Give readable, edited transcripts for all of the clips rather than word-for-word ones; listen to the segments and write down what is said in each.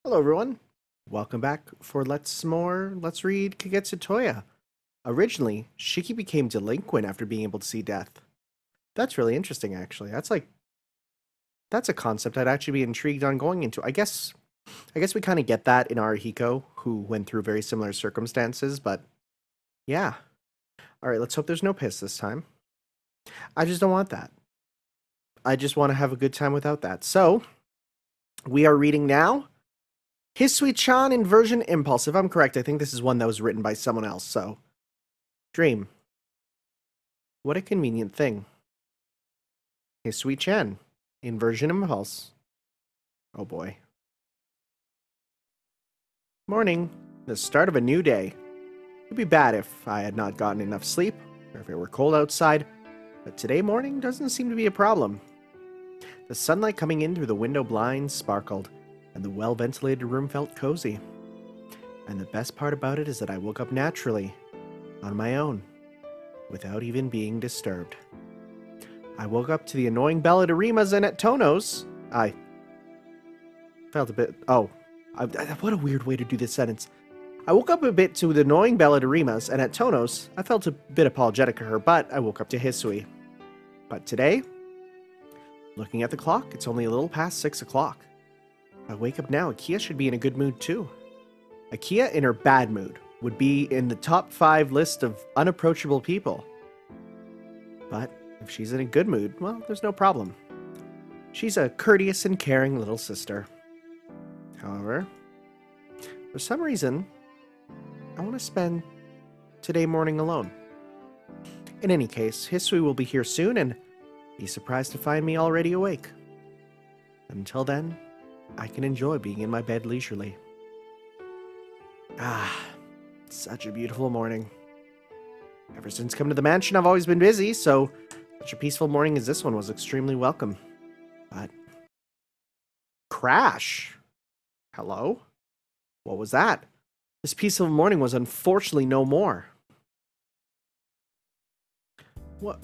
Hello everyone, welcome back for Let's read Kagetsu Tohya. Originally, Shiki became delinquent after being able to see death. That's really interesting actually. That's a concept I'd actually be intrigued on going into. I guess we kind of get that in our Hiko, who went through very similar circumstances, but yeah. Alright, let's hope there's no piss this time. I just don't want that. I just want to have a good time without that. So, we are reading now Hisui-chan Inversion Impulse. If I'm correct, I think this is one that was written by someone else, so. Dream. What a convenient thing. Hisui-chan. Inversion Impulse. Oh boy. Morning. The start of a new day. It would be bad if I had not gotten enough sleep, or if it were cold outside, but today morning doesn't seem to be a problem. The sunlight coming in through the window blinds sparkled, and the well-ventilated room felt cozy. And the best part about it is that I woke up naturally, on my own, without even being disturbed. I woke up to the annoying bell at Arima's and at Tono's. I felt a bit... what a weird way to do this sentence. I woke up a bit to the annoying bell at Arima's and at Tono's. I felt a bit apologetic of her, but I woke up to Hisui. But today, looking at the clock, it's only a little past 6 o'clock. If I wake up now, Akia should be in a good mood too. Akia in her bad mood would be in the top 5 list of unapproachable people. But if she's in a good mood, well, there's no problem. She's a courteous and caring little sister. However, for some reason, I want to spend today morning alone. In any case, Hisui will be here soon and be surprised to find me already awake. Until then, I can enjoy being in my bed leisurely. Ah, such a beautiful morning. Ever since coming to the mansion, I've always been busy, so such a peaceful morning as this one was extremely welcome. But... Crash! Hello? What was that? This peaceful morning was unfortunately no more. What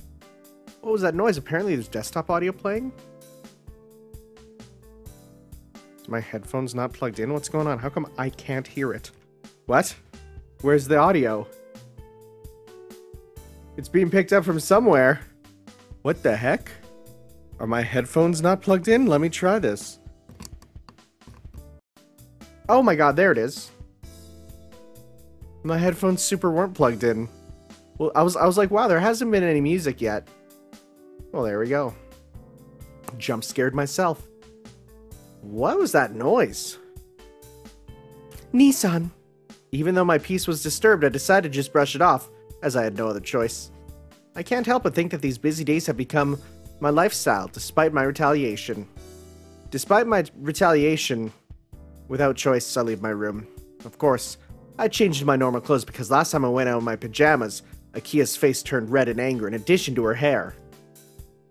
was that noise? Apparently there's desktop audio playing? Is my headphones not plugged in? What's going on? How come I can't hear it? What? Where's the audio? It's being picked up from somewhere. What the heck? Are my headphones not plugged in? Let me try this. Oh my god, there it is. My headphones super weren't plugged in. Well, I was like, wow, there hasn't been any music yet. Well, there we go. Jump scared myself. What was that noise? Nissan. Even though my peace was disturbed, I decided to just brush it off, as I had no other choice. I can't help but think that these busy days have become my lifestyle, despite my retaliation. Without choice, I leave my room. Of course, I changed my normal clothes because last time I went out in my pajamas, Akia's face turned red in anger in addition to her hair.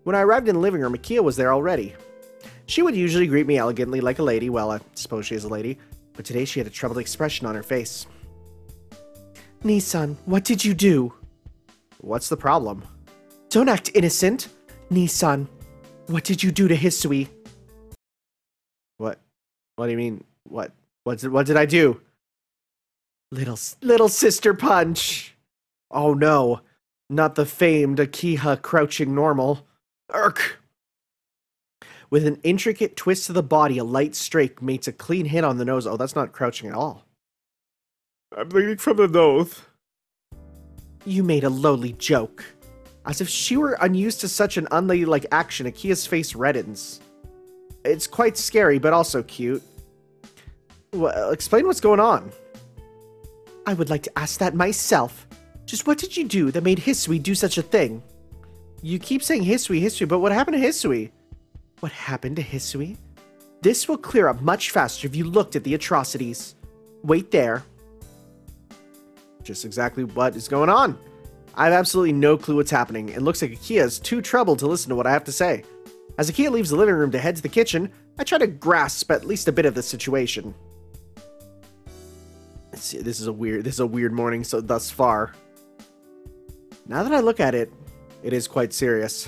When I arrived in the living room, Akia was there already. She would usually greet me elegantly like a lady, well, I suppose she is a lady, but today she had a troubled expression on her face. Nissan, what did you do? What's the problem? Don't act innocent! Nissan, what did you do to Hisui? What? What do you mean? What did I do? Little sister punch! Oh no, not the famed Akiha crouching normal. Urk! With an intricate twist to the body, a light strike makes a clean hit on the nose. Oh, that's not crouching at all. I'm bleeding from the nose. You made a lowly joke. As if she were unused to such an unladylike action, Akia's face reddens. It's quite scary, but also cute. Well, explain what's going on. I would like to ask that myself. Just what did you do that made Hisui do such a thing? You keep saying Hisui, but what happened to Hisui? What happened to Hisui? This will clear up much faster if you looked at the atrocities. Wait there. Just exactly what is going on. I have absolutely no clue what's happening. It looks like Akia is too troubled to listen to what I have to say. As Akia leaves the living room to head to the kitchen, I try to grasp at least a bit of the situation. Let's see, this is a weird morning thus far. Now that I look at it, it is quite serious.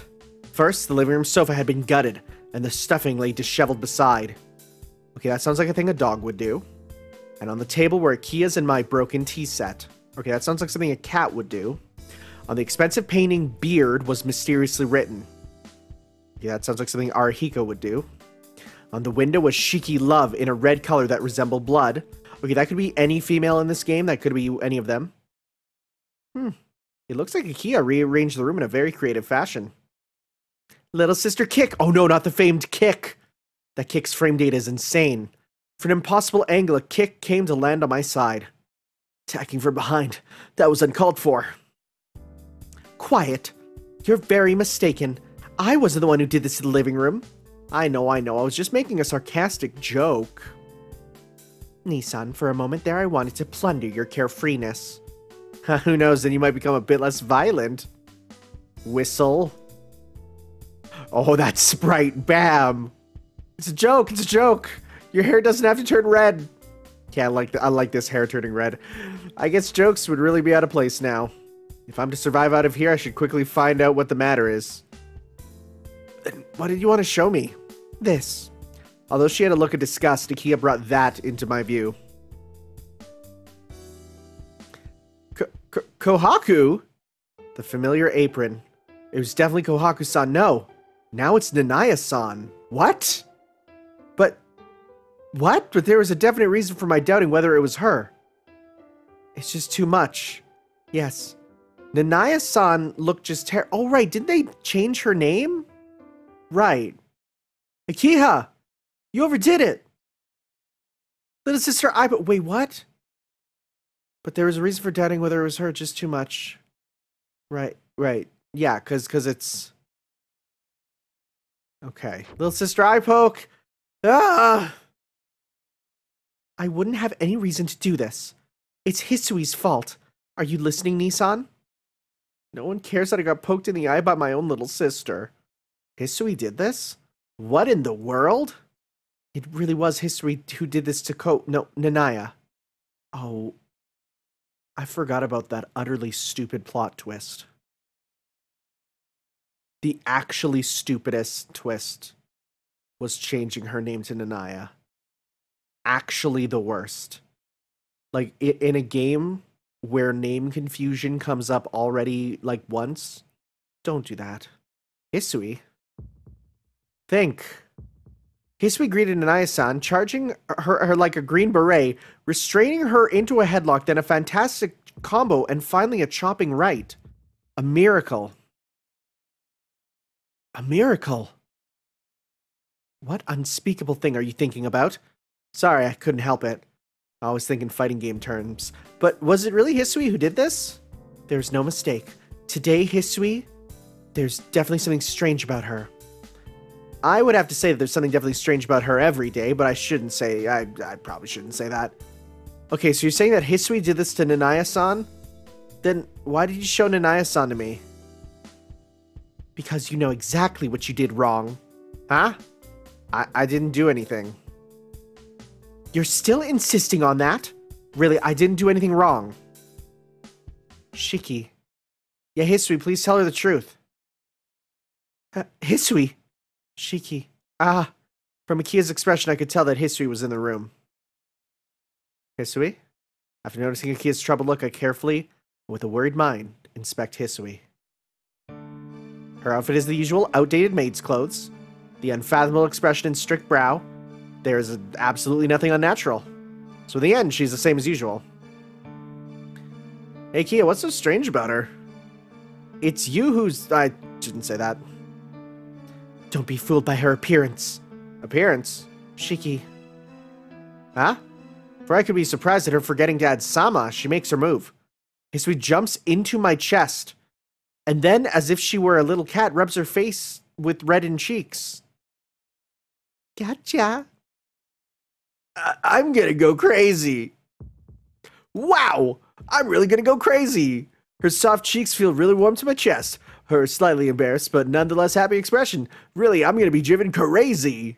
First, the living room sofa had been gutted, and the stuffing lay disheveled beside. Okay, that sounds like a thing a dog would do. And on the table were Kia's and my broken tea set. Okay, that sounds like something a cat would do. On the expensive painting, beard was mysteriously written. Yeah, that sounds like something Arihiko would do. On the window was Shiki Love in a red color that resembled blood. Okay, that could be any female in this game. That could be any of them. It looks like Akia rearranged the room in a very creative fashion. Little Sister Kick. Oh no, not the famed Kick. That Kick's frame data is insane. For an impossible angle, a kick came to land on my side. Attacking from behind. That was uncalled for. Quiet. You're very mistaken. I wasn't the one who did this to the living room. I know. I was just making a sarcastic joke. Nissan, for a moment there I wanted to plunder your carefreeness. Who knows, then you might become a bit less violent. Whistle. Oh, that sprite. Bam. It's a joke. It's a joke. Your hair doesn't have to turn red. Yeah, I like this hair turning red. I guess jokes would really be out of place now. If I'm to survive out of here, I should quickly find out what the matter is. Then what did you want to show me? This. Although she had a look of disgust, Akia brought that into my view. Kohaku? The familiar apron. It was definitely Kohaku-san. No. Now it's Nanaya-san. What? What? But there was a definite reason for my doubting whether it was her. It's just too much. Yes. Nanaya-san looked just oh, right. Didn't they change her name? Right. Akiha! You overdid it! Little Sister wait, what? But there was a reason for doubting whether it was her, just too much. Right. Yeah, cause it's... Okay. Little Sister Eyepoke! Ah! I wouldn't have any reason to do this. It's Hisui's fault. Are you listening, Nissan? No one cares that I got poked in the eye by my own little sister. Hisui did this? What in the world? It really was Hisui who did this to Nanaya. Oh, I forgot about that utterly stupid plot twist. The actually stupidest twist was changing her name to Nanaya. Actually the worst. Like, in a game where name confusion comes up already, like, once, don't do that. Hisui? Think. Hisui greeted Nanaya-san, charging her like a green beret, restraining her into a headlock, then a fantastic combo, and finally a chopping right. A miracle. A miracle. What unspeakable thing are you thinking about? Sorry, I couldn't help it. I was thinking fighting game terms. But was it really Hisui who did this? There's no mistake. Today, Hisui, there's definitely something strange about her. I would have to say that there's something definitely strange about her every day, but I shouldn't say, I probably shouldn't say that. Okay, so you're saying that Hisui did this to Nanaya-san? Then why did you show Nanaya-san to me? Because you know exactly what you did wrong. Huh? I didn't do anything. You're still insisting on that? Really, I didn't do anything wrong. Shiki. Yeah, Hisui, please tell her the truth. Hisui. Shiki. From Akia's expression, I could tell that Hisui was in the room. Hisui? After noticing Akia's troubled look, I carefully, with a worried mind, inspect Hisui. Her outfit is the usual outdated maid's clothes, the unfathomable expression and strict brow. There is absolutely nothing unnatural. So in the end, she's the same as usual. Hey Kia, what's so strange about her? It's you who's... I shouldn't say that. Don't be fooled by her appearance. Appearance? Shiki. Huh? For I could be surprised at her forgetting to add Sama, she makes her move. Hisui jumps into my chest, and then, as if she were a little cat, rubs her face with reddened cheeks. Gotcha. I'm gonna go crazy. Wow! I'm really gonna go crazy. Her soft cheeks feel really warm to my chest. Her slightly embarrassed, but nonetheless happy expression. Really, I'm gonna be driven crazy.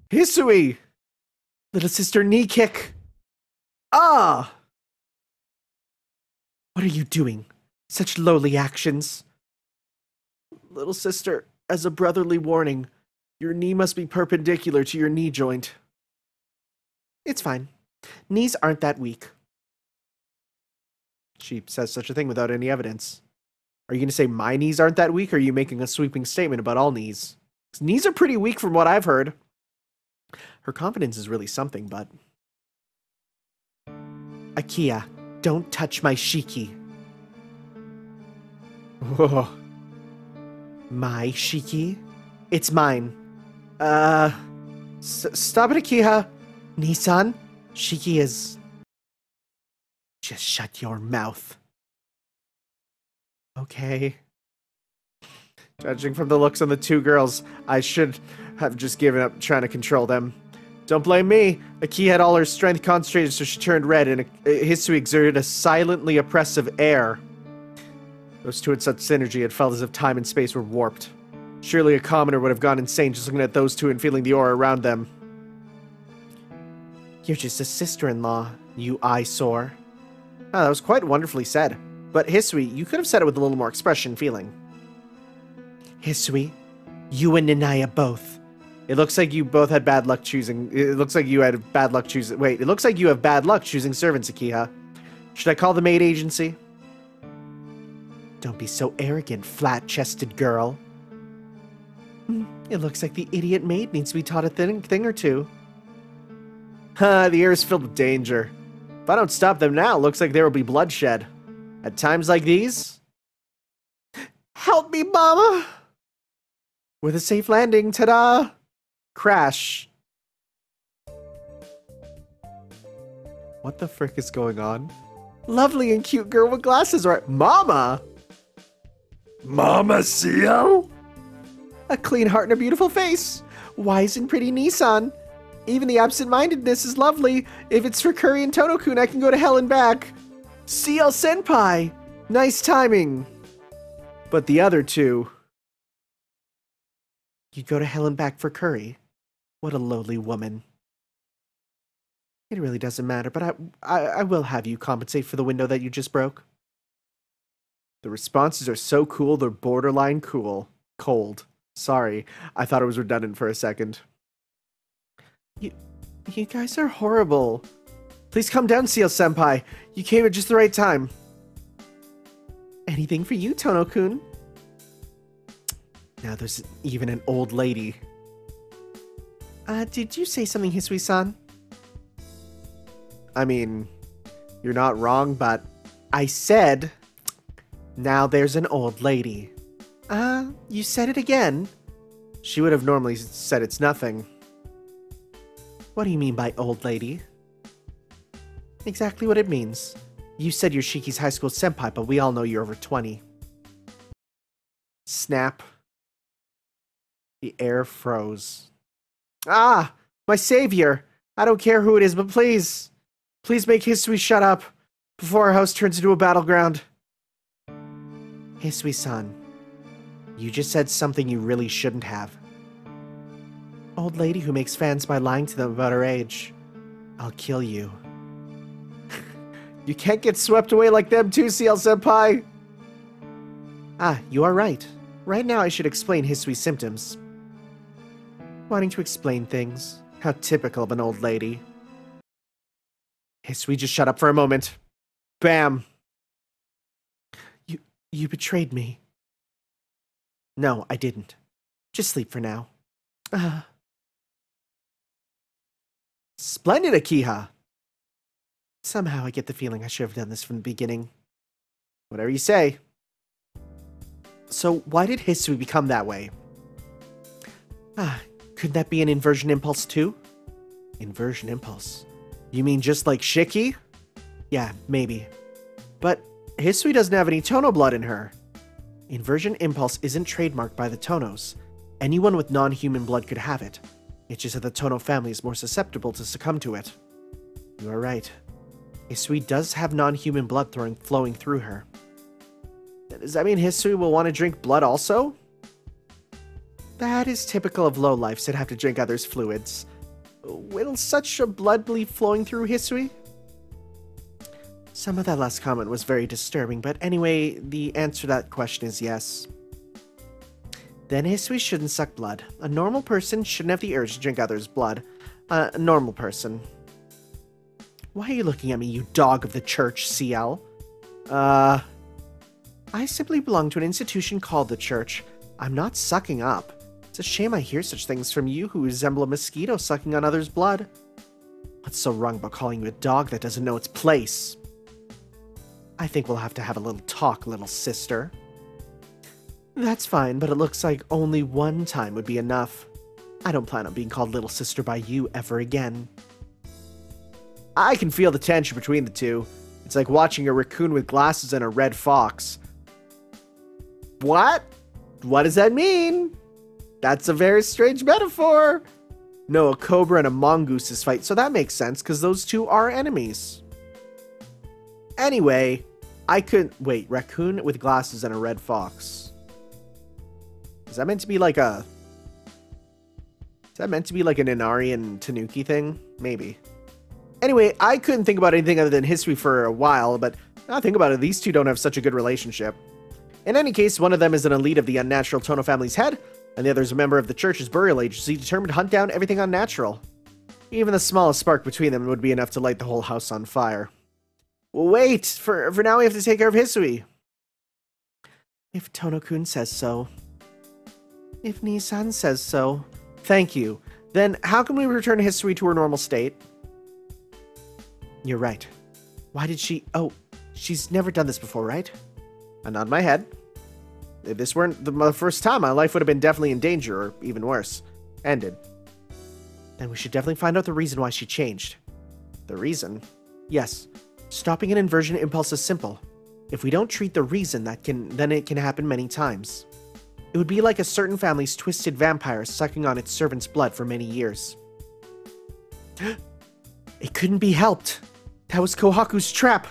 Hisui! Little sister knee kick. Ah! What are you doing? Such lowly actions. Little sister, as a brotherly warning, your knee must be perpendicular to your knee joint. It's fine. Knees aren't that weak. She says such a thing without any evidence. Are you going to say my knees aren't that weak, or are you making a sweeping statement about all knees? 'Cause knees are pretty weak from what I've heard. Her confidence is really something, but... Akia, don't touch my shiki. Whoa. My shiki? It's mine. Stop it, Akia. Nissan, shiki is... Just shut your mouth. Okay. Judging from the looks on the two girls, I should have just given up trying to control them. Don't blame me. Akia had all her strength concentrated, so she turned red, and Hisui exerted a silently oppressive air. Those two had such synergy, it felt as if time and space were warped. Surely a commoner would have gone insane just looking at those two and feeling the aura around them. You're just a sister-in-law, you eyesore. Oh, that was quite wonderfully said. But Hisui, you could have said it with a little more expression feeling. Hisui, you and Nanaya both. It looks like you both had bad luck choosing. It looks like you had bad luck choosing. Wait, it looks like you have bad luck choosing servants, Akiha. Should I call the maid agency? Don't be so arrogant, flat-chested girl. It looks like the idiot maid needs to be taught a thing or two. The air is filled with danger. If I don't stop them now, it looks like there will be bloodshed. At times like these... Help me, Mama! With a safe landing, ta-da! Crash. What the frick is going on? Lovely and cute girl with glasses, right? Mama! Mama Seal? A clean heart and a beautiful face. Wise and pretty Nissan. Even the absent-mindedness is lovely. If it's for Curry and Tono-kun, I can go to hell and back. CL Senpai! Nice timing. But the other two... You'd go to hell and back for Curry? What a lowly woman. It really doesn't matter, but I will have you compensate for the window that you just broke. The responses are so cool, they're borderline cool. Cold. Sorry, I thought it was redundant for a second. You guys are horrible. Please come down, CL Senpai. You came at just the right time. Anything for you, Tono-kun? Now there's even an old lady. Did you say something, Hisui-san? I mean, you're not wrong, but I said, now there's an old lady. You said it again. She would have normally said it's nothing. What do you mean by old lady? Exactly what it means. You said you're Shiki's high school senpai, but we all know you're over 20. Snap. The air froze. Ah! My savior! I don't care who it is, but please! Please make Hisui shut up before our house turns into a battleground. Hisui-san, you just said something you really shouldn't have. Old lady who makes fans by lying to them about her age. I'll kill you. You can't get swept away like them too, CL Senpai! Ah, you are right. Right now I should explain Hisui's symptoms. Wanting to explain things. How typical of an old lady. Hisui, just shut up for a moment. Bam! You betrayed me. No, I didn't. Just sleep for now. Splendid, Akiha! Somehow I get the feeling I should have done this from the beginning. Whatever you say. So, why did Hisui become that way? Could that be an inversion impulse too? Inversion impulse? You mean just like Shiki? Yeah, maybe. But Hisui doesn't have any Tono blood in her. Inversion impulse isn't trademarked by the Tonos. Anyone with non-human blood could have it. It's just that the Tono family is more susceptible to succumb to it. You are right. Hisui does have non-human blood flowing through her. Does that mean Hisui will want to drink blood also? That is typical of lowlifes that have to drink others' fluids. Will such a blood be flowing through Hisui? Some of that last comment was very disturbing, but anyway, the answer to that question is yes. Then Hisui shouldn't suck blood. A normal person shouldn't have the urge to drink others' blood. A normal person. Why are you looking at me, you dog of the church, CL? I simply belong to an institution called the church. I'm not sucking up. It's a shame I hear such things from you who resemble a mosquito sucking on others' blood. What's so wrong about calling you a dog that doesn't know its place? I think we'll have to have a little talk, little sister. That's fine, but it looks like only one time would be enough. I don't plan on being called little sister by you ever again. I can feel the tension between the two. It's like watching a raccoon with glasses and a red fox. What? What does that mean? That's a very strange metaphor. No, a cobra and a mongoose's fight, so that makes sense, because those two are enemies. Anyway, I could... Wait, raccoon with glasses and a red fox. Is that meant to be like a... Is that meant to be like an Inari and Tanuki thing? Maybe. Anyway, I couldn't think about anything other than history for a while, but now think about it, these two don't have such a good relationship. In any case, one of them is an elite of the unnatural Tono family's head, and the other is a member of the church's burial agency determined to hunt down everything unnatural. Even the smallest spark between them would be enough to light the whole house on fire. Wait! For now we have to take care of Hisui. If Tono-kun says so. If Nissan says so. Thank you. Then how can we return Hisui to her normal state? You're right. Why did she... Oh, she's never done this before, right? I nod my head. If this weren't the first time, my life would have been definitely in danger, or even worse. Ended. Then we should definitely find out the reason why she changed. The reason? Yes. Stopping an inversion impulse is simple. If we don't treat the reason, then it can happen many times. It would be like a certain family's twisted vampire sucking on its servant's blood for many years. It couldn't be helped. That was Kohaku's trap.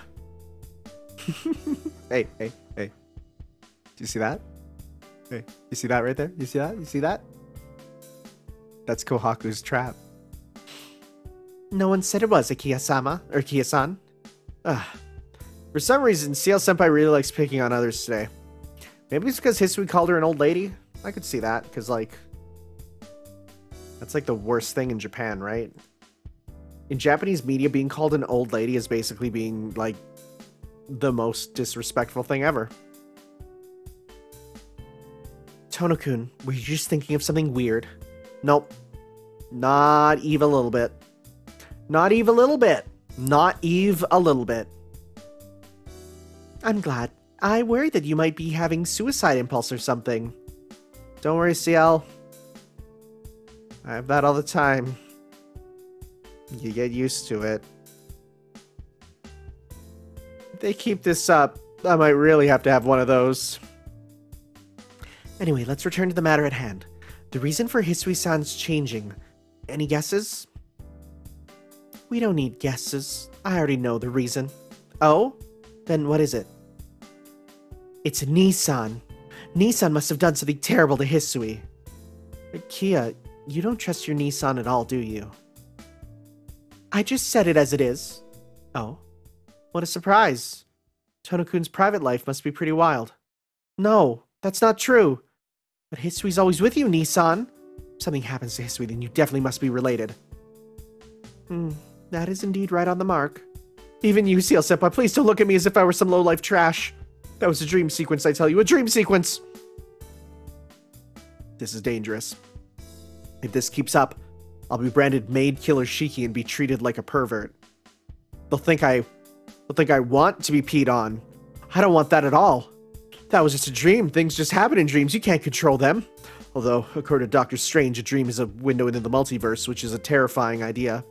Hey. Do you see that? Hey, you see that right there? You see that? You see that? That's Kohaku's trap. No one said it was, Akia-sama, or Kia-san. For some reason, CL-senpai really likes picking on others today. Maybe it's because Hisui called her an old lady? I could see that, because, like... That's, like, the worst thing in Japan, right? In Japanese media, being called an old lady is basically being, like, the most disrespectful thing ever. Tono-kun, were you just thinking of something weird? Nope. Not even a little bit. Not even a little bit. Not even a little bit. I'm glad. I worry that you might be having suicide impulse or something. Don't worry, CL. I have that all the time. You get used to it. If they keep this up, I might really have to have one of those. Anyway, let's return to the matter at hand. The reason for Hisui-san's changing. Any guesses? We don't need guesses. I already know the reason. Oh? Then what is it? It's Nissan. Nissan must have done something terrible to Hisui. Kia, you don't trust your Nissan at all, do you? I just said it as it is. Oh? What a surprise. Tono-kun's private life must be pretty wild. No, that's not true. But Hisui's always with you, Nissan. If something happens to Hisui, then you definitely must be related. That is indeed right on the mark. Even you, CL-senpai, please don't look at me as if I were some low-life trash. That was a dream sequence, I tell you. A dream sequence! This is dangerous. If this keeps up, I'll be branded Maid Killer Shiki and be treated like a pervert. They'll think I want to be peed on. I don't want that at all. That was just a dream. Things just happen in dreams. You can't control them. Although, according to Doctor Strange, a dream is a window into the multiverse, which is a terrifying idea.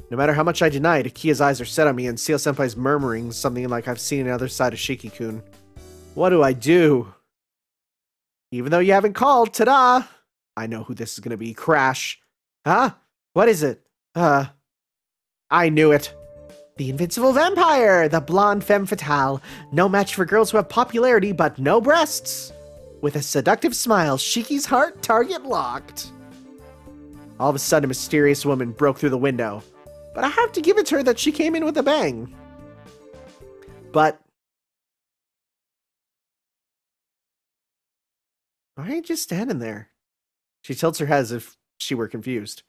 No matter how much I denied, Akia's eyes are set on me and CL-senpai's murmuring something like I've seen another side of Shiki-kun. What do I do? Even though you haven't called, ta-da! I know who this is gonna be. Crash. Huh? What is it? I knew it. The invincible vampire! The blonde femme fatale. No match for girls who have popularity, but no breasts. With a seductive smile, Shiki's heart target locked. All of a sudden, a mysterious woman broke through the window. But I have to give it to her that she came in with a bang. But... why are you just standing there? She tilts her head as if she were confused.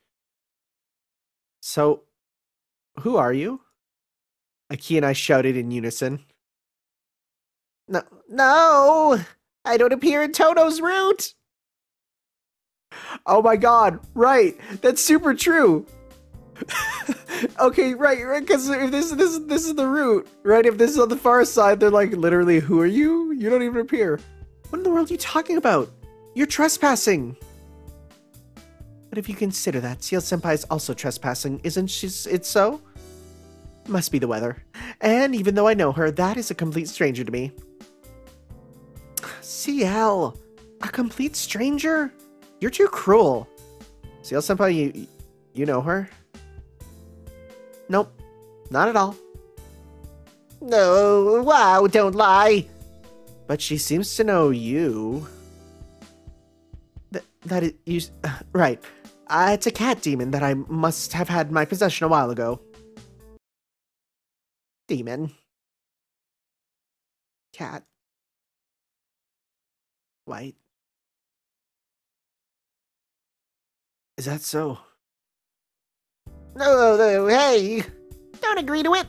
So, who are you? Aki and I shouted in unison. No, no! I don't appear in Tono's route! Oh my god, right! That's super true! Okay, right, because if this is the route, right? If this is on the far side, they're like, literally, who are you? You don't even appear. What in the world are you talking about? You're trespassing! But if you consider that, Seal-senpai is also trespassing, isn't she? It's so? Must be the weather. And even though I know her, that is a complete stranger to me. CL, a complete stranger? You're too cruel. Seal-senpai, you know her? Nope, not at all. No, wow, don't lie. But she seems to know you. That is, you, right. It's a cat demon that I must have had in my possession a while ago. Demon. Cat. White. Is that so? No, hey! Don't agree to it!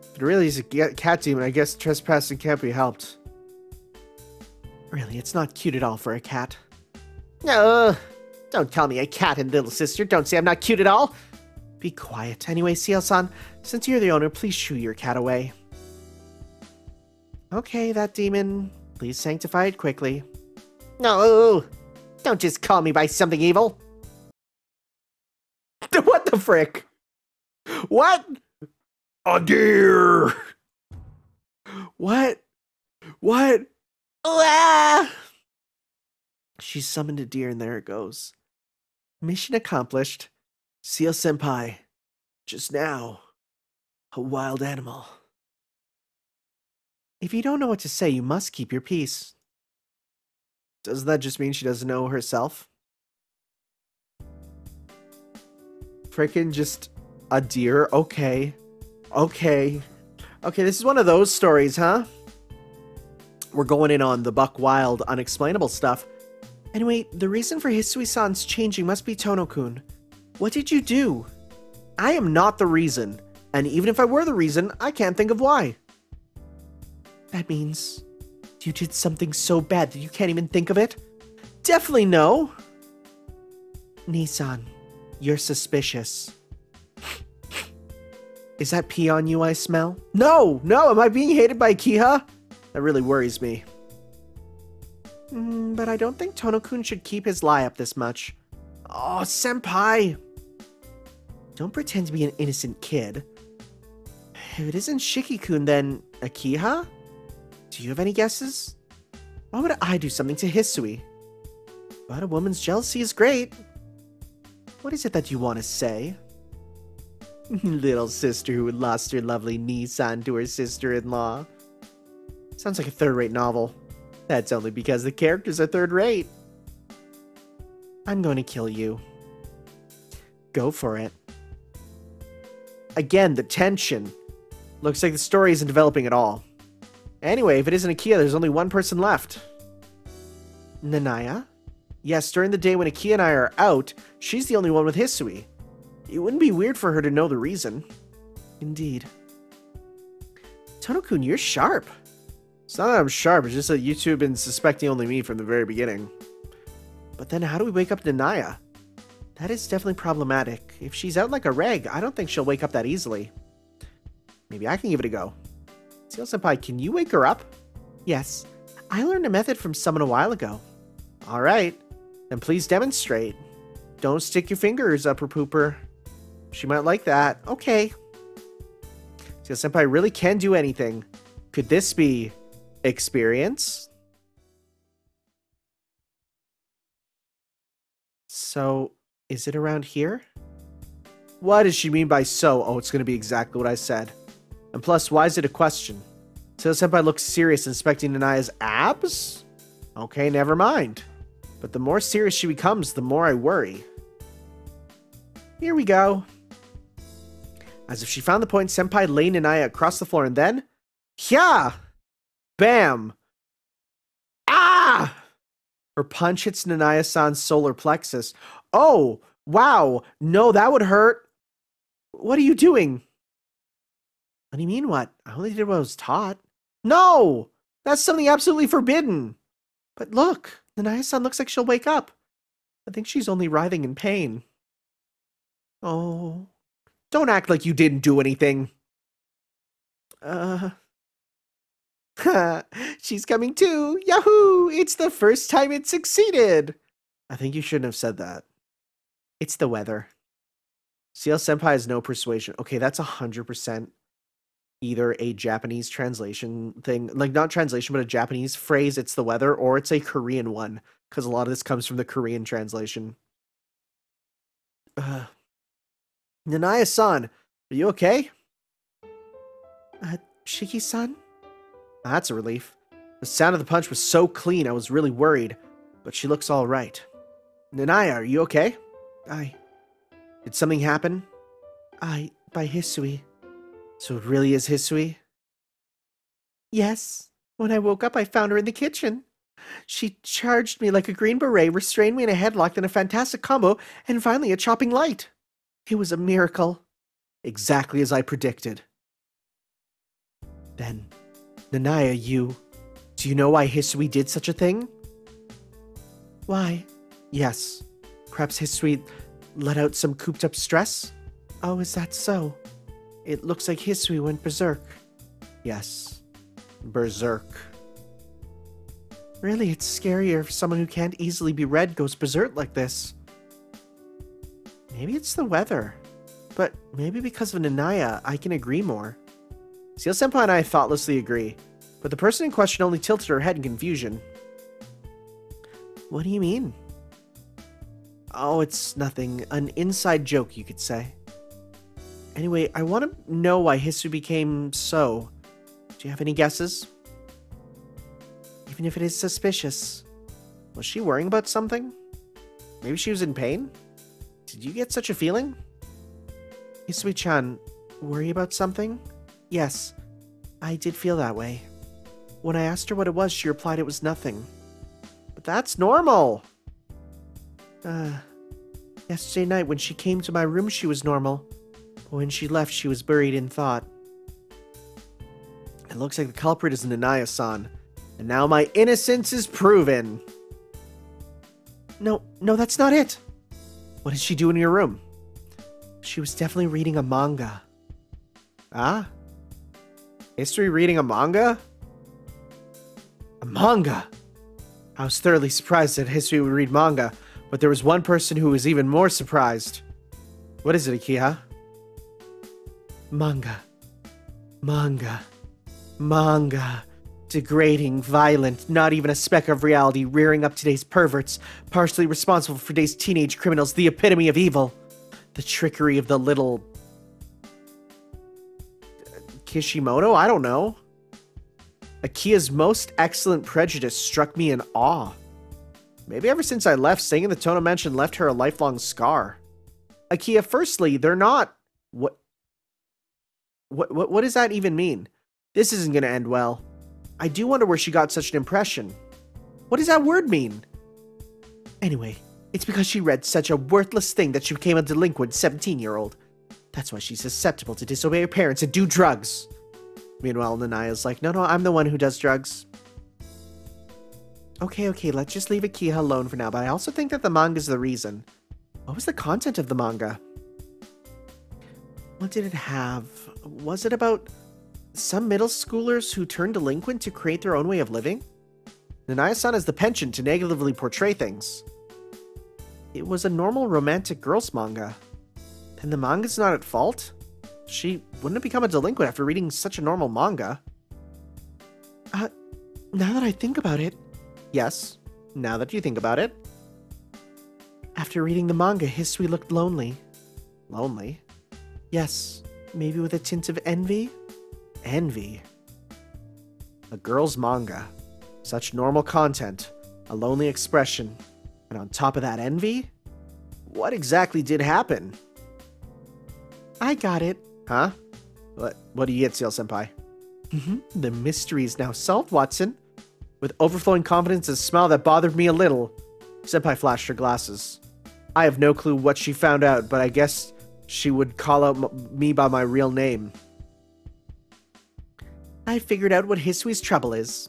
If it really is a cat demon, I guess trespassing can't be helped. Really, it's not cute at all for a cat. No, don't call me a cat and little sister. Don't say I'm not cute at all. Be quiet. Anyway, CL-san, since you're the owner, please shoo your cat away. Okay, that demon. Please sanctify it quickly. No, don't just call me by something evil. What the frick? What? A deer! What? What? Ah! She summoned a deer and there it goes. Mission accomplished. Seal-senpai, just now, a wild animal. If you don't know what to say, you must keep your peace. Doesn't that just mean she doesn't know herself? Frickin' just a deer? Okay. Okay. Okay, this is one of those stories, huh? We're going in on the buck wild, unexplainable stuff. Anyway, the reason for Hisui-san's changing must be Tono-kun. What did you do? I am not the reason, and even if I were the reason, I can't think of why. That means you did something so bad that you can't even think of it? Definitely no. Nissan, you're suspicious. Is that pee on you I smell? No, am I being hated by Kiha? That really worries me. But I don't think Tono-kun should keep his lie up this much. Oh, senpai! Don't pretend to be an innocent kid. If it isn't Shiki-kun, then Akiha? Do you have any guesses? Why would I do something to Hisui? But a woman's jealousy is great. What is it that you want to say? Little sister who had lost her lovely Nissan to her sister-in-law. Sounds like a third-rate novel. That's only because the characters are third-rate. I'm going to kill you. Go for it. Again, the tension. Looks like the story isn't developing at all. Anyway, if it isn't Akia, there's only one person left. Nanaya? Yes, during the day when Akia and I are out, she's the only one with Hisui. It wouldn't be weird for her to know the reason. Indeed. Tono-kun, you're sharp. It's not that I'm sharp, it's just that you two have been suspecting only me from the very beginning. But then how do we wake up Nanaya? That is definitely problematic. If she's out like a rag, I don't think she'll wake up that easily. Maybe I can give it a go. Seal-senpai, can you wake her up? Yes. I learned a method from someone a while ago. Alright. Then please demonstrate. Don't stick your fingers up her pooper. She might like that. Okay. Seal-senpai really can do anything. Could this be experience? So, is it around here? What does she mean by so? Oh, it's going to be exactly what I said. And plus, why is it a question? Seal-senpai looks serious, inspecting Nanaya's abs? Okay, never mind. But the more serious she becomes, the more I worry. Here we go. As if she found the point, Senpai laid Nanaya across the floor and then... Hya! Bam! Ah! Her punch hits Nanaya-san's solar plexus. Oh! Wow! No, that would hurt! What are you doing? What do you mean what? I only did what I was taught. No! That's something absolutely forbidden! But look, Nanae-san looks like she'll wake up. I think she's only writhing in pain. Oh. Don't act like you didn't do anything. She's coming too! Yahoo! It's the first time it succeeded! I think you shouldn't have said that. It's the weather. CL-senpai has no persuasion. Okay, that's 100% either a Japanese translation thing, like not translation, but a Japanese phrase, it's the weather, or it's a Korean one, because a lot of this comes from the Korean translation. Nanae-san, are you okay? Shiki-san? That's a relief. The sound of the punch was so clean, I was really worried, but she looks all right. Nanae, are you okay? Did something happen? By Hisui. So it really is Hisui? Yes. When I woke up, I found her in the kitchen. She charged me like a green beret, restrained me in a headlock, then a fantastic combo, and finally a chopping light. It was a miracle. Exactly as I predicted. Then, Nanae, do you know why Hisui did such a thing? Why? Yes. Perhaps Hisui let out some cooped-up stress? Oh, is that so? It looks like Hisui went berserk. Yes. Berserk. Really, it's scarier if someone who can't easily be read goes berserk like this. Maybe it's the weather. But maybe because of Nanaya, I can agree more. CL-senpai and I thoughtlessly agree, but the person in question only tilted her head in confusion. What do you mean? Oh, it's nothing. An inside joke, you could say. Anyway, I want to know why Hisui became so. Do you have any guesses? Even if it is suspicious. Was she worrying about something? Maybe she was in pain? Did you get such a feeling? Hisui-chan, worry about something? Yes, I did feel that way. When I asked her what it was, she replied it was nothing. But that's normal! Yesterday night when she came to my room, she was normal. But when she left, she was buried in thought. It looks like the culprit is Nanaya-san. And now my innocence is proven! No, that's not it! What did she do in your room? She was definitely reading a manga. Ah? History reading a manga? A manga! I was thoroughly surprised that History would read manga, but there was one person who was even more surprised. What is it, Akiha? Manga. Manga. Manga. Degrading, violent, not even a speck of reality, rearing up today's perverts, partially responsible for today's teenage criminals, the epitome of evil. The trickery of the little... Kishimoto? I don't know. Akia's most excellent prejudice struck me in awe. Maybe ever since I left, saying in the Tono Mansion left her a lifelong scar. Akiha, firstly, they're not... What does that even mean? This isn't going to end well. I do wonder where she got such an impression. What does that word mean? Anyway, it's because she read such a worthless thing that she became a delinquent 17-year-old. That's why she's susceptible to disobey her parents and do drugs. Meanwhile, Nanaya's like, no, I'm the one who does drugs. Okay, let's just leave Akiha alone for now, but I also think that the manga's the reason. What was the content of the manga? What did it have? Was it about some middle schoolers who turned delinquent to create their own way of living? Nanaya-san has the penchant to negatively portray things. It was a normal romantic girls manga. Then the manga's not at fault? She wouldn't have become a delinquent after reading such a normal manga. Now that I think about it... Yes, now that you think about it. After reading the manga, Hisui looked lonely. Lonely? Yes, maybe with a tint of envy? Envy. A girl's manga. Such normal content. A lonely expression. And on top of that, envy? What exactly did happen? I got it. Huh? What do you get, CL-senpai? The mystery is now solved, Watson. With overflowing confidence and a smile that bothered me a little, Senpai flashed her glasses. I have no clue what she found out, but I guess she would call out me by my real name. I figured out what Hisui's trouble is.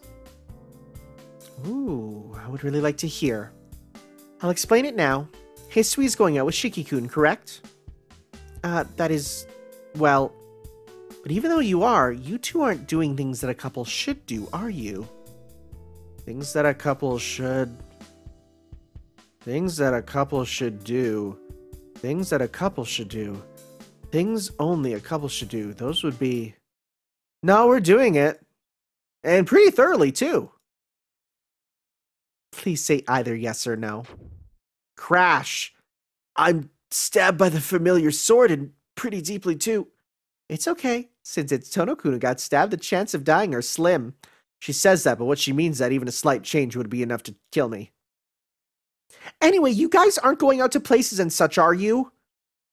Ooh, I would really like to hear. I'll explain it now. Hisui's going out with Shiki-kun, correct? That is... well... But even though you two aren't doing things that a couple should do, are you? Things that a couple should... Things that a couple should do. Things that a couple should do. Things only a couple should do. Those would be... No, we're doing it. And pretty thoroughly, too. Please say either yes or no. Crash. I'm stabbed by the familiar sword and pretty deeply, too. It's okay. Since it's Tono-kun who got stabbed, the chance of dying are slim. She says that, but what she means is that even a slight change would be enough to kill me. Anyway, you guys aren't going out to places and such, are you?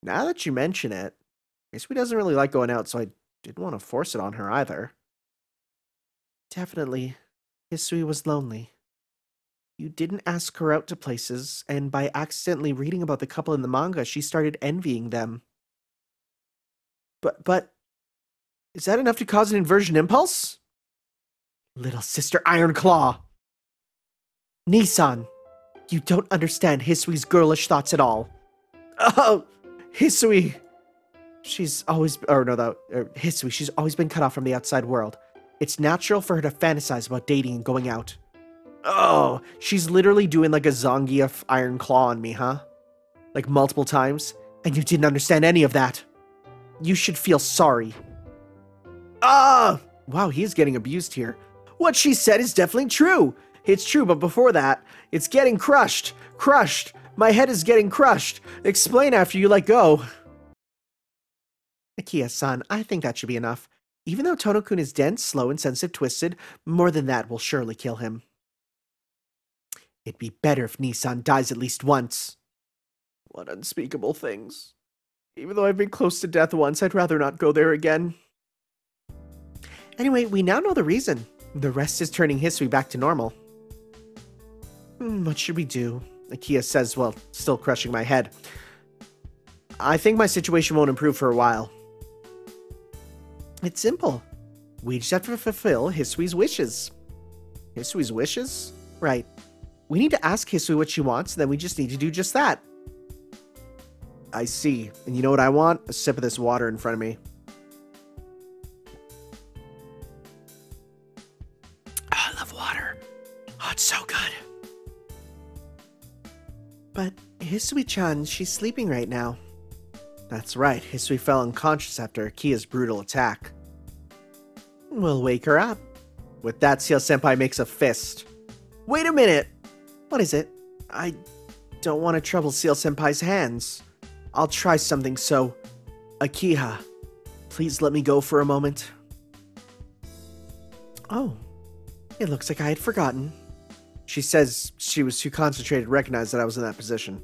Now that you mention it, Hisui doesn't really like going out, so I didn't want to force it on her either. Definitely, Hisui was lonely. You didn't ask her out to places, and by accidentally reading about the couple in the manga, she started envying them. But, is that enough to cause an inversion impulse? Little sister Ironclaw! Nissan, you don't understand Hisui's girlish thoughts at all. Oh, Hisui. Hisui, she's always been cut off from the outside world. It's natural for her to fantasize about dating and going out. Oh, she's literally doing like a Zangief Iron Claw on me, huh? Like multiple times, and you didn't understand any of that. You should feel sorry. Ah! Wow, he's getting abused here. What she said is definitely true. It's true, but before that, it's getting crushed. Crushed. My head is getting crushed. Explain after you let go. Akia-san, I think that should be enough. Even though Tono-kun is dense, slow, and sensitive twisted, more than that will surely kill him. It'd be better if Nissan dies at least once. What unspeakable things. Even though I've been close to death once, I'd rather not go there again. Anyway, we now know the reason. The rest is turning Hisui back to normal. What should we do? Akia says, while still crushing my head. I think my situation won't improve for a while. It's simple. We just have to fulfill Hisui's wishes. Hisui's wishes? Right. We need to ask Hisui what she wants, then we just need to do just that. I see. And you know what I want? A sip of this water in front of me. Oh, I love water. Oh, it's so good. But Hisui-chan, she's sleeping right now. That's right. Hisui fell unconscious after Akia's brutal attack. We'll wake her up. With that, Seal-senpai makes a fist. Wait a minute! What is it? I don't want to trouble Seal-senpai's hands. I'll try something, so... Akiha, please let me go for a moment. Oh, it looks like I had forgotten. She says she was too concentrated to recognize that I was in that position.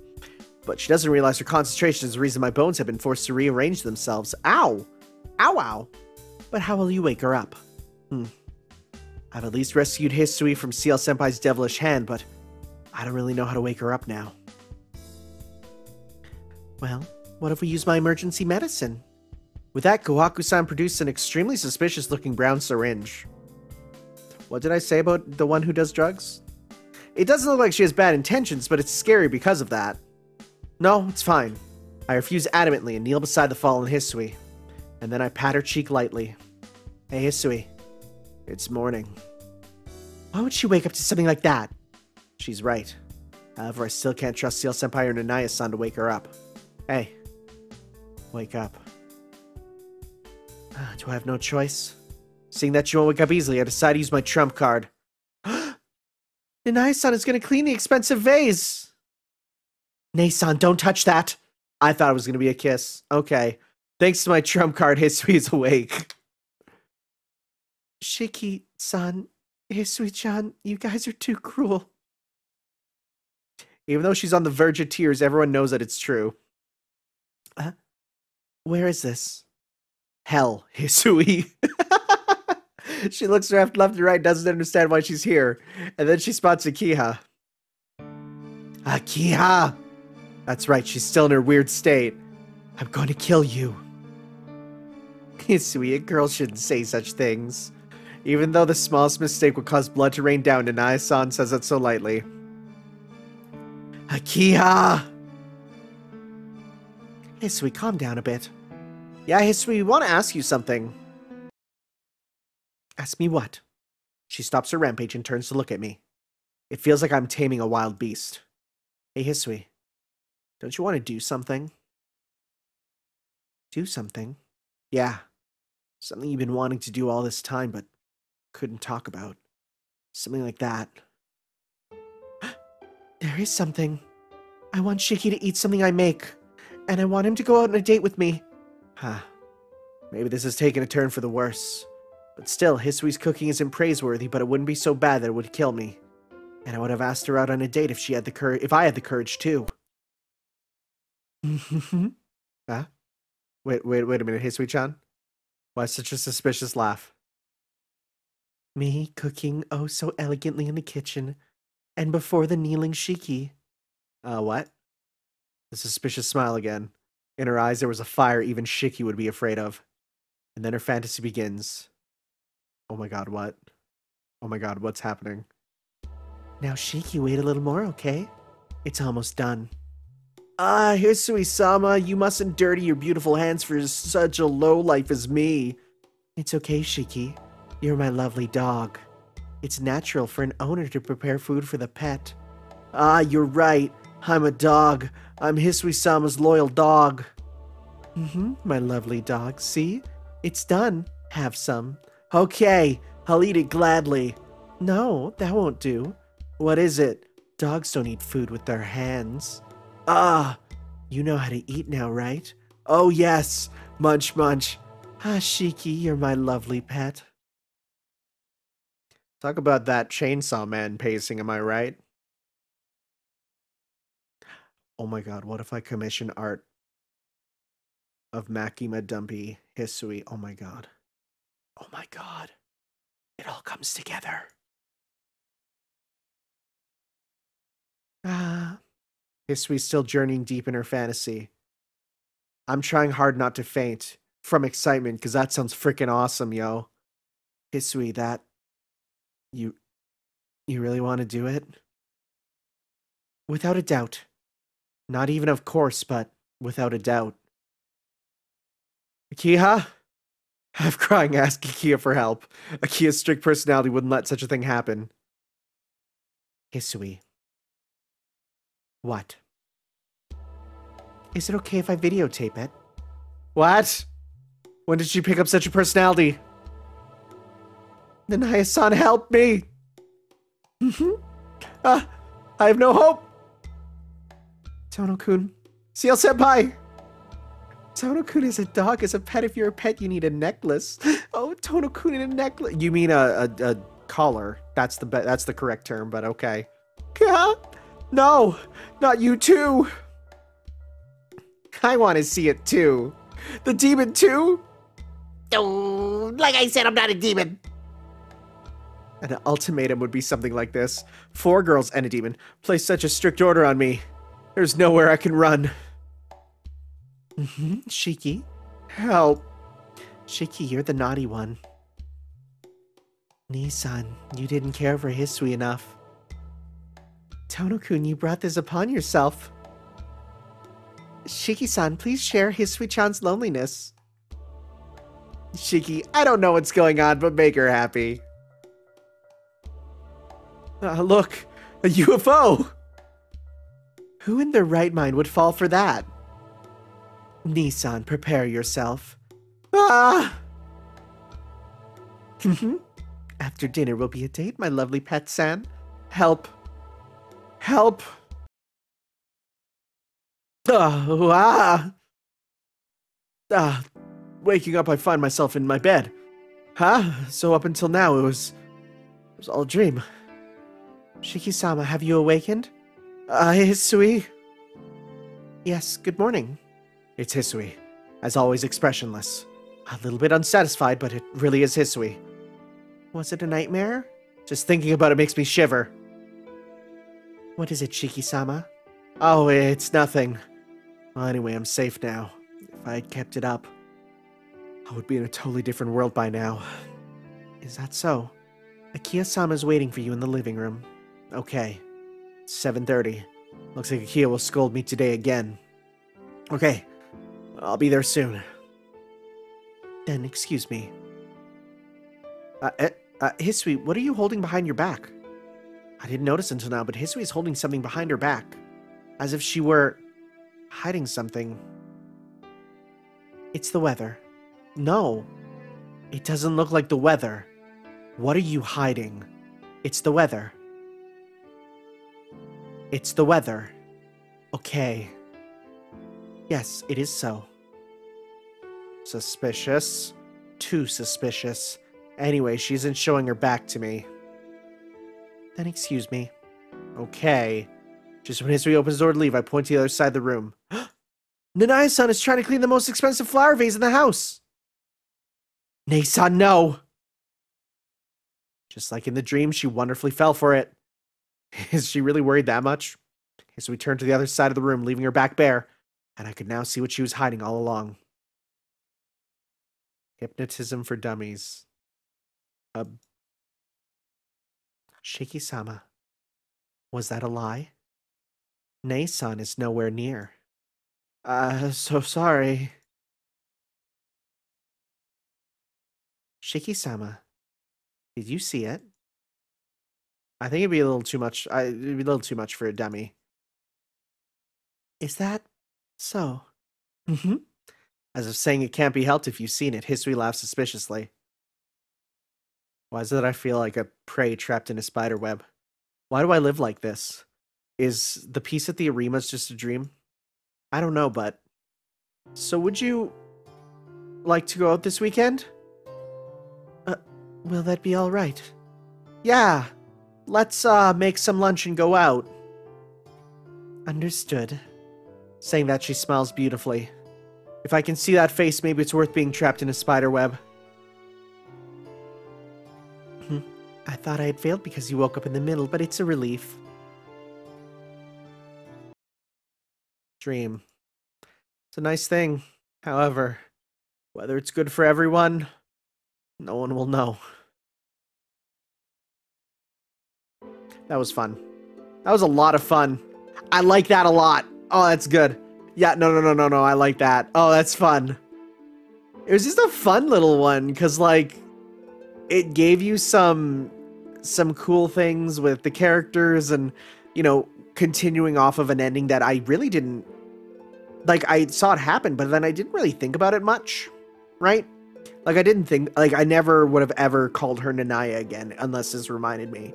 But she doesn't realize her concentration is the reason my bones have been forced to rearrange themselves. Ow! Ow, ow! But how will you wake her up? I've at least rescued Hisui from Seal-senpai's devilish hand, but I don't really know how to wake her up now. Well, what if we use my emergency medicine? With that, Kohaku-san produced an extremely suspicious-looking brown syringe. What did I say about the one who does drugs? It doesn't look like she has bad intentions, but it's scary because of that. No, it's fine. I refuse adamantly and kneel beside the fallen Hisui. And then I pat her cheek lightly. Hey, Hisui. It's morning. Why would she wake up to something like that? She's right. However, I still can't trust Seal-senpai or Nanaya-san to wake her up. Hey. Wake up. Do I have no choice? Seeing that you won't wake up easily, I decide to use my trump card. Nanaya-san is going to clean the expensive vase! Nay-san, don't touch that! I thought it was going to be a kiss. Okay. Thanks to my trump card, Hisui is awake. Shiki-san, Hisui-chan, you guys are too cruel. Even though she's on the verge of tears, everyone knows that it's true. Where is this? Hell, Hisui. She looks left and right, doesn't understand why she's here. And then she spots Akiha. Akiha! That's right, she's still in her weird state. I'm going to kill you. Hisui, a girl shouldn't say such things. Even though the smallest mistake would cause blood to rain down, Nanae-san says it so lightly. Akiha! Hisui, calm down a bit. Yeah, Hisui, we want to ask you something. Ask me what? She stops her rampage and turns to look at me. It feels like I'm taming a wild beast. Hey, Hisui, don't you want to do something? Do something? Yeah. Something you've been wanting to do all this time, but couldn't talk about. Something like that. There is something. I want Shiki to eat something I make, and I want him to go out on a date with me. Huh. Maybe this has taken a turn for the worse. But still, Hisui's cooking isn't praiseworthy, but it wouldn't be so bad that it would kill me. And I would have asked her out on a date if she had the courage, if I had the courage too. Huh? Wait a minute, Hisui-chan? Why such a suspicious laugh? Me cooking oh so elegantly in the kitchen, and before the kneeling Shiki. What? The suspicious smile again. In her eyes there was a fire even Shiki would be afraid of. And then her fantasy begins. Oh my god, what? Oh my god, what's happening? Now Shiki, wait a little more, okay? It's almost done. Hisui-sama, you mustn't dirty your beautiful hands for such a lowlife as me. It's okay, Shiki. You're my lovely dog. It's natural for an owner to prepare food for the pet. You're right. I'm a dog. I'm Hisui-sama's loyal dog. My lovely dog. See? It's done. Have some. Okay, I'll eat it gladly. No, that won't do. What is it? Dogs don't eat food with their hands. You know how to eat now, right? Oh yes, munch munch. Shiki, you're my lovely pet. Talk about that Chainsaw Man pacing, am I right? Oh my god, what if I commission art of Makima Dumpy Hisui? Oh my god. Oh my god. It all comes together. Hisui's still journeying deep in her fantasy. I'm trying hard not to faint from excitement, because that sounds freaking awesome, yo. Hisui, that... You really want to do it? Without a doubt. Not even of course, but without a doubt. Akiha? Half crying, ask Akiha for help. Akiha's strict personality wouldn't let such a thing happen. Hisui. What? Is it okay if I videotape it? What? When did she pick up such a personality? Nanae-san, help me! I have no hope! Tono-kun. CL-senpai! Tono-kun is a dog. As a pet, if you're a pet, you need a necklace. Oh, Tono-kun in a necklace. You mean a collar. That's the correct term, but okay. No! Not you too! I want to see it too. The demon too? Oh, like I said, I'm not a demon. An ultimatum would be something like this. 4 girls and a demon place such a strict order on me. There's nowhere I can run. Shiki? Help. Shiki, you're the naughty one. Nissan, you didn't care for Hisui enough. Tono-kun, you brought this upon yourself. Shiki-san, please share Hisui-chan's loneliness. Shiki, I don't know what's going on, but make her happy. Look, a UFO! Who in their right mind would fall for that? Nissan, prepare yourself. After dinner will be a date, my lovely pet-san. Help. Help. Waking up, I find myself in my bed. So up until now, it was all a dream. Shiki-sama, have you awakened? Hisui? Yes, good morning. It's Hisui. As always, expressionless. A little bit unsatisfied, but it really is Hisui. Was it a nightmare? Just thinking about it makes me shiver. What is it, Shiki-sama? Oh, it's nothing. Well, anyway, I'm safe now. If I had kept it up, I would be in a totally different world by now. Is that so? Akiya-sama's waiting for you in the living room. Okay. It's 7:30. Looks like Akiya will scold me today again. Okay. I'll be there soon. Then, excuse me. Hisui, what are you holding behind your back? I didn't notice until now, but Hisui is holding something behind her back. As if she were hiding something. It's the weather. No. It doesn't look like the weather. What are you hiding? It's the weather. It's the weather. Okay. Yes, it is so. Suspicious. Too suspicious. Anyway, she isn't showing her back to me. Then excuse me. Okay. Just when Hisui opens the door to leave, I point to the other side of the room. Nanae-san is trying to clean the most expensive flower vase in the house. Nei-san, no! Just like in the dream, she wonderfully fell for it. Is she really worried that much? Hisui turned to the other side of the room, leaving her back bare, and I could now see what she was hiding all along. Hypnotism for dummies. Shiki-sama. Was that a lie? Nei-san is nowhere near. So sorry. Shiki-sama. Did you see it? I think it'd be a little too much. It'd be a little too much for a dummy. Is that so? Mm-hmm. As if saying it can't be helped if you've seen it, Hisui laughed suspiciously. Why is it that I feel like a prey trapped in a spider web? Why do I live like this? Is the peace at the Arimas just a dream? I don't know, but... So would you like to go out this weekend? Will that be alright? Yeah, let's make some lunch and go out. Understood. Saying that, she smiles beautifully. If I can see that face, maybe it's worth being trapped in a spider web. I thought I had failed because you woke up in the middle, but it's a relief. Dream. It's a nice thing. However, whether it's good for everyone, no one will know. That was fun. That was a lot of fun. I like that a lot. Oh, that's good. Yeah, no, I like that. Oh, that's fun. It was just a fun little one, because, like, it gave you some cool things with the characters and, you know, continuing off of an ending that I really didn't... Like, I saw it happen, but then I didn't really think about it much, right? Like, I didn't think... Like, I never would have ever called her Nanaya again, unless this reminded me.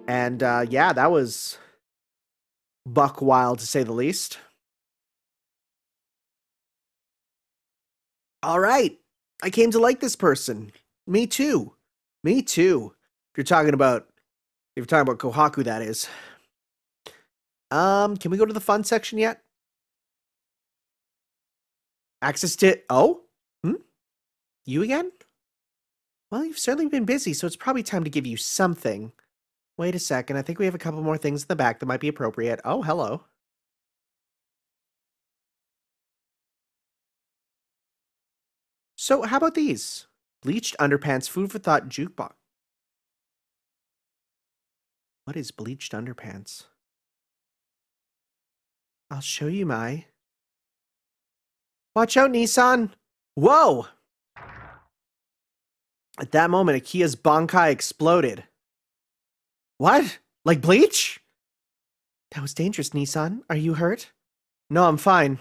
And, yeah, that was... buck wild, to say the least. Alright. I came to like this person. Me too. Me too. If you're talking about Kohaku, that is. Can we go to the fun section yet? Access to... Oh? You again? Well, you've certainly been busy, so it's probably time to give you something. Wait a second, I think we have a couple more things in the back that might be appropriate. Oh, hello. So, how about these? Bleached underpants, food for thought, jukebox. What is bleached underpants? I'll show you, Mai. Watch out, Nissan! Whoa! At that moment, Akiya's bankai exploded. What? Like bleach? That was dangerous, Nissan. Are you hurt? No, I'm fine.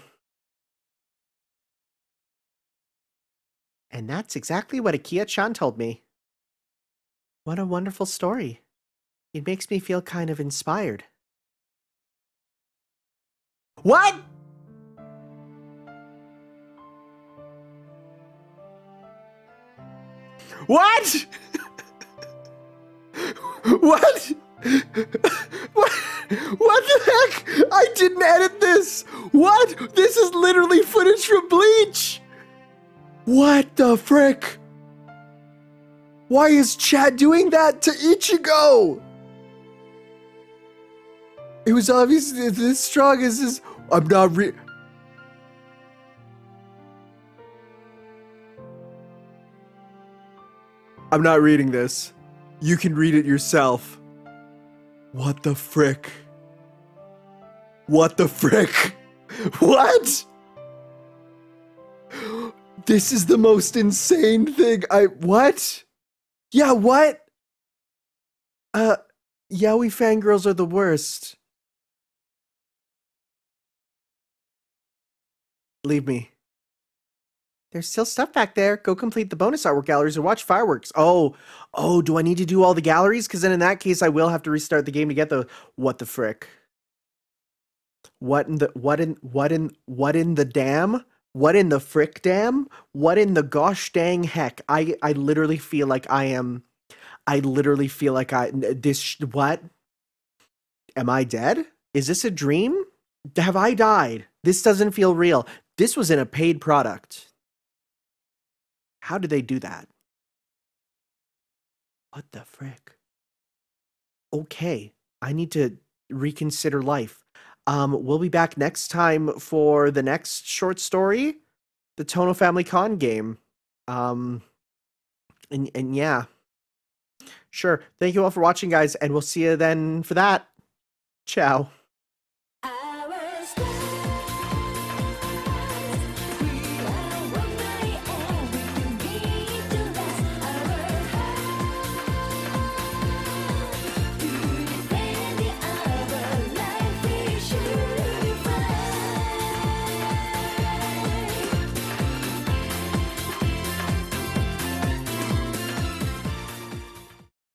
And that's exactly what Akiya-chan told me. What a wonderful story. It makes me feel kind of inspired. What? What? What? What the heck? I didn't edit this. What? This is literally footage from Bleach. What the frick? Why is Chad doing that to Ichigo? It was obvious this strong as this. I'm not I'm not reading this. You can read it yourself. What the frick? What the frick? What? This is the most insane thing. What? Yeah, what? Yaoi fangirls are the worst. Leave me. There's still stuff back there. Go complete the bonus artwork galleries or watch fireworks. Oh, do I need to do all the galleries? Because then in that case, I will have to restart the game to get the... What the frick? What in the damn? What in the frick damn? What in the gosh dang heck? I literally feel like what? Am I dead? Is this a dream? Have I died? This doesn't feel real. This was in a paid product. How did they do that? What the frick? Okay, I need to reconsider life. We'll be back next time for the next short story, the Tono Family Con game. And yeah. Sure. Thank you all for watching, guys, and we'll see you then for that. Ciao.